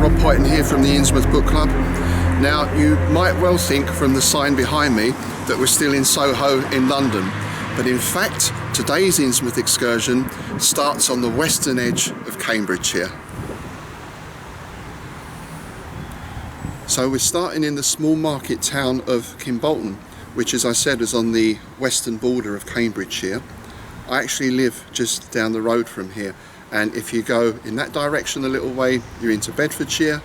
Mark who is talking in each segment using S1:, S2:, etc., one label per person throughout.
S1: Rob Poyton here from the Innsmouth Book Club. Now, you might well think from the sign behind me that we're still in Soho in London, but in fact today's Innsmouth excursion starts on the western edge of Cambridgeshire. So we're starting in the small market town of Kimbolton, which, as I said, is on the western border of Cambridgeshire. I actually live just down the road from here, and if you go in that direction a little way, you're into Bedfordshire,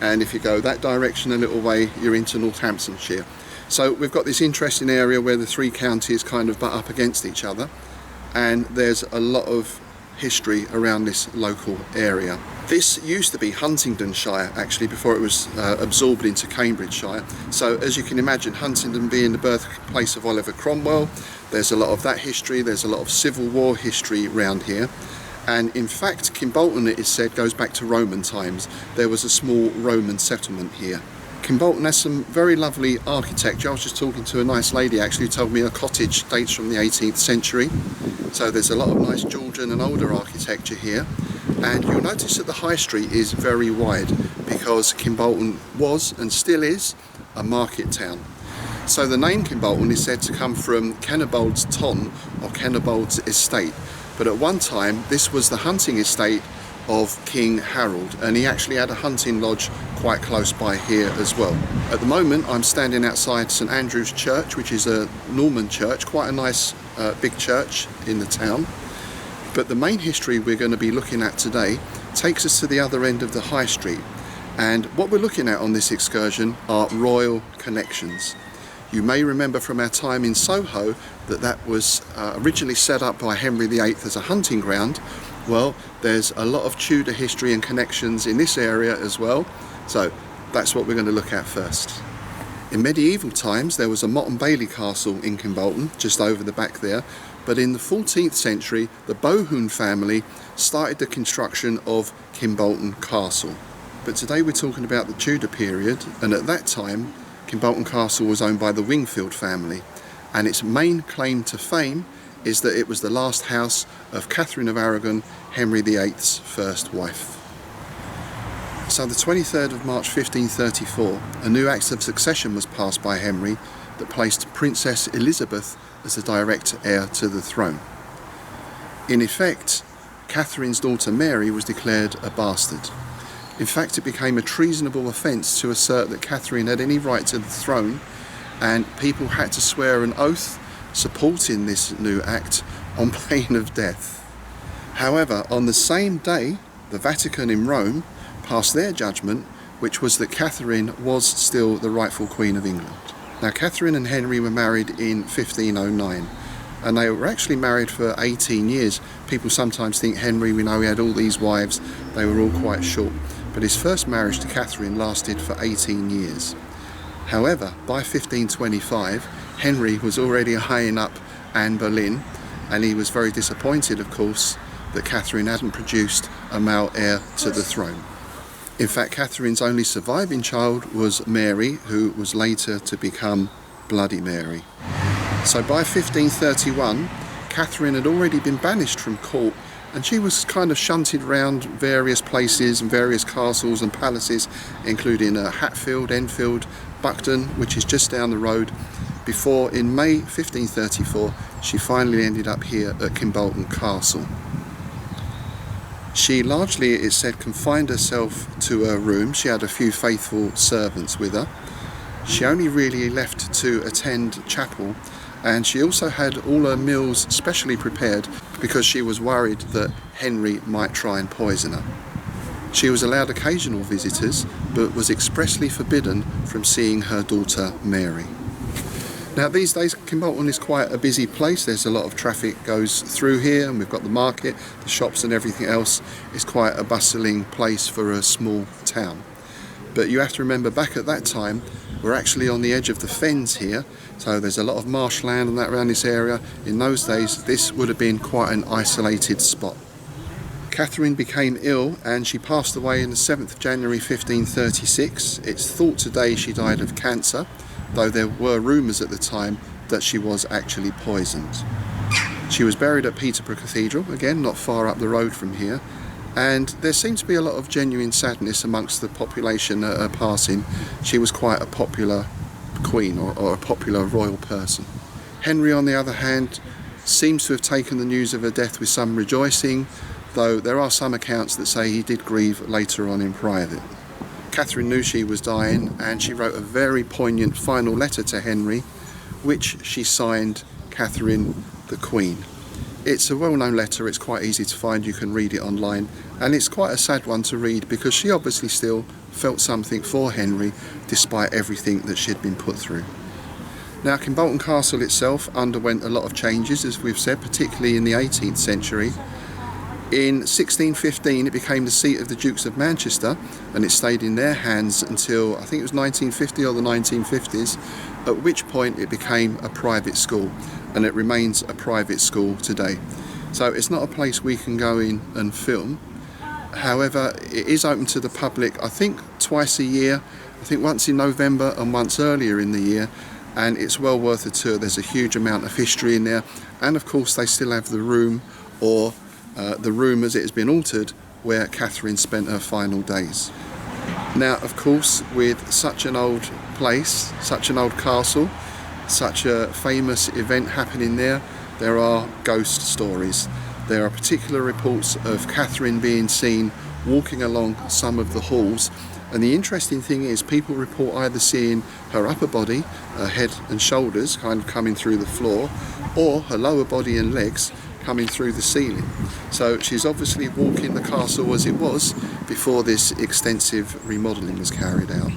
S1: and if you go that direction a little way, you're into Northamptonshire. So we've got this interesting area where the three counties kind of butt up against each other, and there's a lot of history around this local area. This used to be Huntingdonshire actually, before it was absorbed into Cambridgeshire. So as you can imagine, Huntingdon being the birthplace of Oliver Cromwell, there's a lot of that history, there's a lot of Civil War history around here. And in fact, Kimbolton, it is said, goes back to Roman times. There was a small Roman settlement here. Kimbolton has some very lovely architecture. I was just talking to a nice lady actually who told me her cottage dates from the 18th century. So there's a lot of nice Georgian and older architecture here. And you'll notice that the high street is very wide because Kimbolton was and still is a market town. So the name Kimbolton is said to come from Kennibold's Ton, or Kennibold's estate. But at one time this was the hunting estate of King Harold, and he actually had a hunting lodge quite close by here as well. At the moment I'm standing outside St Andrew's Church, which is a Norman church, quite a nice big church in the town. But the main history we're going to be looking at today takes us to the other end of the high street, and what we're looking at on this excursion are royal connections. You may remember from our time in Soho that was originally set up by Henry VIII as a hunting ground. Well, there's a lot of Tudor history and connections in this area as well, so that's what we're going to look at first. In medieval times there was a Motte and Bailey castle in Kimbolton, just over the back there, but in the 14th century the Bohun family started the construction of Kimbolton Castle. But today we're talking about the Tudor period, and at that time Kimbolton Castle was owned by the Wingfield family, and its main claim to fame is that it was the last house of Catherine of Aragon, Henry VIII's first wife. So the 23rd of March 1534, a new Act of Succession was passed by Henry that placed Princess Elizabeth as the direct heir to the throne. In effect, Catherine's daughter Mary was declared a bastard. In fact, it became a treasonable offence to assert that Catherine had any right to the throne, and people had to swear an oath supporting this new act on pain of death. However, on the same day, the Vatican in Rome passed their judgment, which was that Catherine was still the rightful Queen of England. Now, Catherine and Henry were married in 1509, and they were actually married for 18 years. People sometimes think Henry, we know he had all these wives, they were all quite short. But his first marriage to Catherine lasted for 18 years. However, by 1525, Henry was already eyeing up Anne Boleyn, and he was very disappointed, of course, that Catherine hadn't produced a male heir to the throne. In fact, Catherine's only surviving child was Mary, who was later to become Bloody Mary. So by 1531, Catherine had already been banished from court, and she was kind of shunted around various places and various castles and palaces, including Hatfield, Enfield, Buckden, which is just down the road, before in May 1534 she finally ended up here at Kimbolton Castle. She largely, it said, confined herself to her room. She had a few faithful servants with her. She only really left to attend chapel, and she also had all her meals specially prepared because she was worried that Henry might try and poison her. She was allowed occasional visitors, but was expressly forbidden from seeing her daughter Mary. Now these days Kimbolton is quite a busy place. There's a lot of traffic goes through here, and we've got the market, the shops and everything else. It's quite a bustling place for a small town. But you have to remember, back at that time we're actually on the edge of the fens here, so there's a lot of marshland and that around this area. In those days this would have been quite an isolated spot. Catherine became ill and she passed away on the 7th of January 1536. It's thought today she died of cancer, though there were rumours at the time that she was actually poisoned. She was buried at Peterborough Cathedral, again not far up the road from here, and there seemed to be a lot of genuine sadness amongst the population at her passing. She was quite a popular queen, or a popular royal person. Henry, on the other hand, seems to have taken the news of her death with some rejoicing, though there are some accounts that say he did grieve later on in private. Catherine knew she was dying, and she wrote a very poignant final letter to Henry, which she signed Catherine the Queen. It's a well-known letter, it's quite easy to find, you can read it online, and it's quite a sad one to read because she obviously still felt something for Henry despite everything that she'd been put through. Now, Kimbolton Castle itself underwent a lot of changes, as we've said, particularly in the 18th century. In 1615 it became the seat of the Dukes of Manchester, and it stayed in their hands until I think it was 1950 or the 1950s, at which point it became a private school, and it remains a private school today. So it's not a place we can go in and film. However, it is open to the public, I think twice a year, I think once in November and once earlier in the year, and it's well worth a tour. There's a huge amount of history in there, and of course they still have the room, or the room as it has been altered, where Catherine spent her final days. Now, of course, with such an old place, such an old castle, such a famous event happening there, there are ghost stories. There are particular reports of Catherine being seen walking along some of the halls, and the interesting thing is people report either seeing her upper body, her head and shoulders kind of coming through the floor, or her lower body and legs coming through the ceiling. So she's obviously walking the castle as it was before this extensive remodelling was carried out.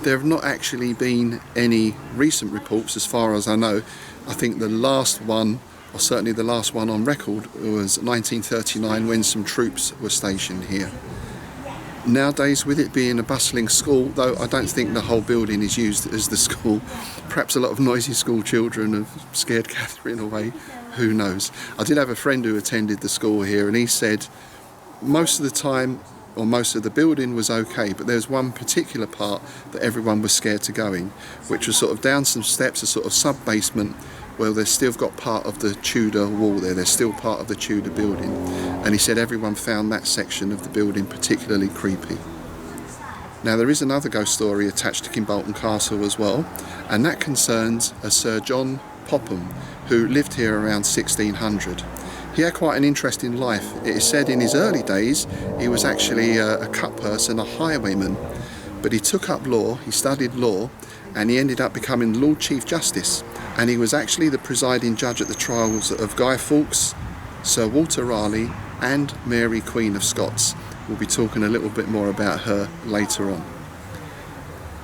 S1: There have not actually been any recent reports as far as I know. I think the last one, or certainly the last one on record, was 1939 when some troops were stationed here. Nowadays, with it being a bustling school, though I don't think the whole building is used as the school, perhaps a lot of noisy school children have scared Catherine away, who knows. I did have a friend who attended the school here, and he said most of the time, or most of the building was okay, but there was one particular part that everyone was scared to go in, which was sort of down some steps, a sort of sub-basement, where they've still got part of the Tudor wall there, they're still part of the Tudor building. And he said everyone found that section of the building particularly creepy. Now, there is another ghost story attached to Kimbolton Castle as well, and that concerns a Sir John Popham, who lived here around 1600. He had quite an interesting life. It is said in his early days he was actually a cutpurse and a highwayman, but he took up law, he studied law, and he ended up becoming Lord Chief Justice, and he was actually the presiding judge at the trials of Guy Fawkes, Sir Walter Raleigh and Mary Queen of Scots. We'll be talking a little bit more about her later on.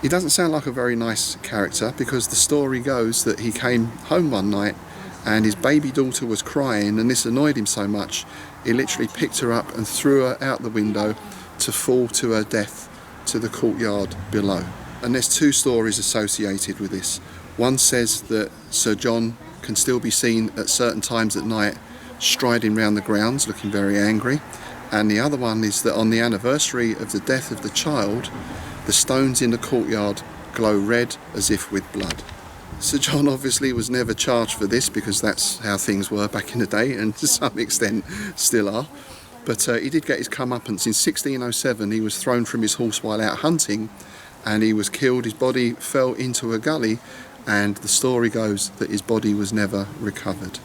S1: He doesn't sound like a very nice character, because the story goes that he came home one night and his baby daughter was crying, and this annoyed him so much he literally picked her up and threw her out the window to fall to her death to the courtyard below. And there's two stories associated with this. One says that Sir John can still be seen at certain times at night striding round the grounds looking very angry, and the other one is that on the anniversary of the death of the child, the stones in the courtyard glow red as if with blood. Sir John obviously was never charged for this, because that's how things were back in the day, and to some extent still are. But he did get his comeuppance. In 1607 he was thrown from his horse while out hunting, and he was killed. His body fell into a gully, and the story goes that his body was never recovered.